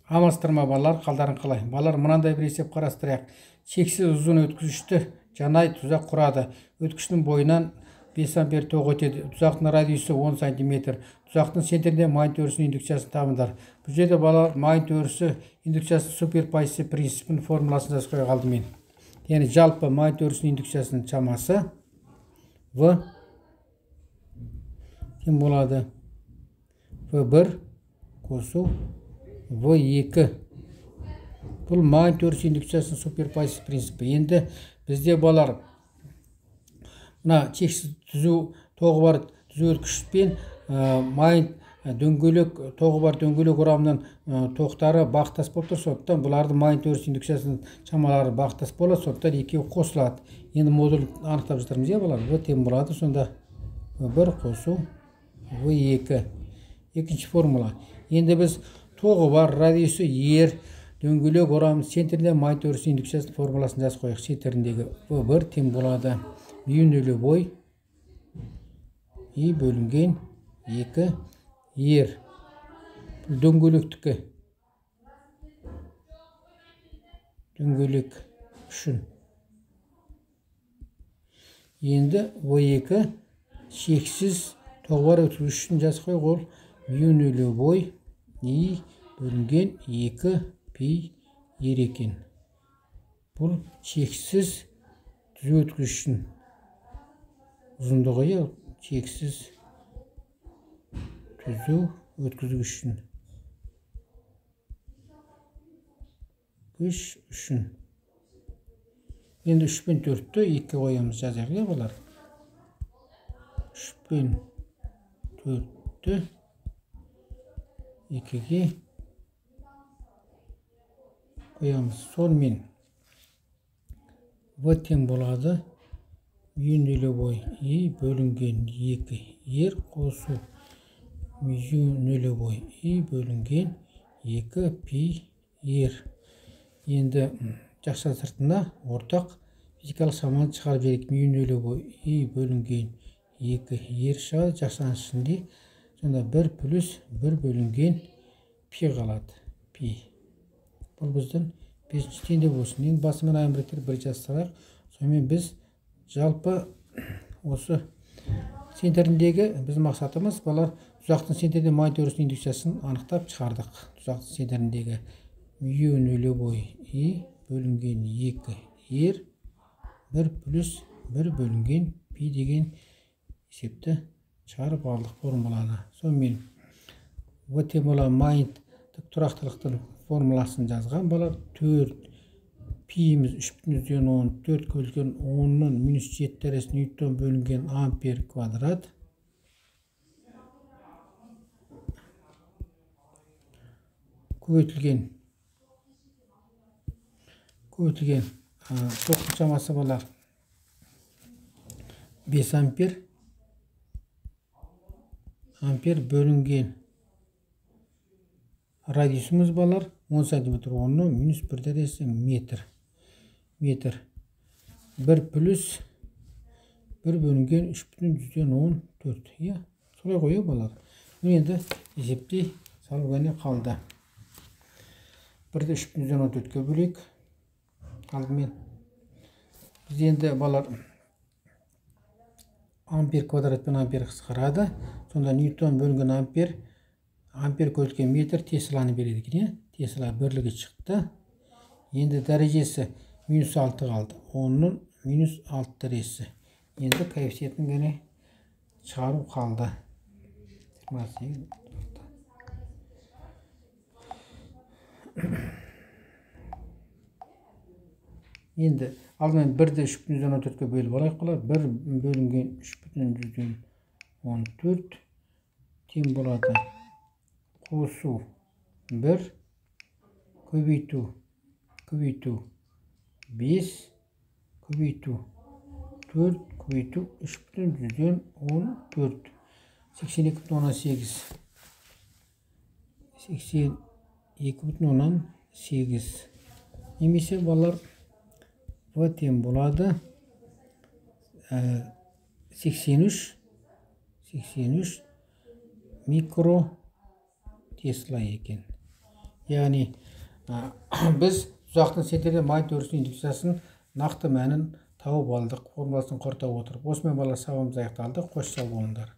Амастырма балалар, қалдарың қалай? Балалар, мынандай бір есеп қарастырайық. Шексіз ұзын өткізгішті жанай тұзақ құрады. Өткізгіштің бойынан 5 ампер тоқ өтеді. Тұзақтың радиусы 10 см. Тұзақтың центрінде майнит өрісінің индукциясын табыңдар. Бұл жерде балалар майнит өрісі индукциясының суперпозиция принципінің формуласын жазып қойып алдымен. Яғни жалпы майнит өрісінің индукциясының шамасы В кем болады? В1 қосу В2. Бұл майнит өрісі индукциясының суперпозиция принципі. Енді бізде балалар мына шексіз түзу тоғы бар түзу өткізгішпен майнит дөңгелек тоғы бар дөңгелек орамынан тоқтары бақтас болып тұр. Сондықтан бұларды майнит өрісі индукциясының шамалары бақтас болады. Сондықтан екеуі қосылады. Енді модуль анықтап жатырмыз, балалар. В тең болады. Сонда В1 қосу В2. Екінші формула. Енді біз тоғы бар радиусы ер дөңгелек орамның центрінде майнит өрісі индукциясының формуласын жазып қояйық. Центріндегі В1 тең болады мю нөлевой И бөлінген 2 ер. Дөңгелектікі. Дөңгелек үшін. Енді В2 шексіз тоғы бар өткізгіш үшін жазып қояйық. Ол мю нөлевой И бөлінген 2 пи ер екен. Бұл шексіз түзу өткізгіш үшін ұзындығы, шексіз түзу өткізгіш үшін. Енді 3 пен 4-ті 2 қоямыз, жазайық, балар. 3 пен 4-ті 2-ге қоямыз. Сонымен В тең болады мю нөлевой И бөлінген 2 ер қосу мю нөлевой И бөлінген 2 пи ер. Енді жақша сыртына ортақ физикалық шаманы шығарып жіберейік. Мю нөлевой И бөлінген 2 ер шығады. Жақшаның ішінде сонда 1 плюс 1 бөлінген пи қалады. Пи. Бұл біздің 5-ші теңде болсын. Енді басымен аян біріктер бір жазсақ, сонымен біз жалпы осы центріндегі біз мақсатымыз балар тұзақтың центрінде майнит өрісінің индукциясын анықтап шығардық. Тұзақтың центріндегі мю нөлевой И бөлінген 2 ер 1 плюс 1 бөлінген пи деген есепті шығарып алдық формуланы. Сонымен В тең болады майниттік тұрақтылықтың формуласын жазған балар. 4 пиіміз 3,10 4 бөлінген 10-ның минус 7 дәрежесі ньютон бөлінген ампер квадрат. Көбейтілген тоқтың шамасы балар 5 ампер бөлінген радиусымыз балар 10 см, 10-ның минус 1 дәрежесі метр. 1 плюс 1 бөлінген 3,14. Солай қойы балар. Енді есептей салу ғане қалды. 1-ді 3,14-ке бөлейік. Алдымен. Біз енді балар ампер квадрат пен ампер қысқарады. Сонда ньютон бөлінген ампер көбейтілген метр тесланы береді екен. Тесла бірлігі шықты. Енді дәрежесі минус 6 қалды. 10-ның минус 6 дәрежесі. Енді коэффициентін ғана шығару қалды. Енді алдымен 1-ді 3,14-ке бөліп алайық қолар. 1 бөлінген 3,14 тең болады. Қосу 1 көбейту 5 көбейту 4 көбейту 3,14 82,18 82,18 немесе балар В тең болады 83 микро тесла екен. яғни біз ұзақтың сетерде майт өрісінің индукциясын нақты мәнін тауып алдық, формуласын құрта отырып. Осымен бала сабағымыз аяқталды. Қош сау болыңдар.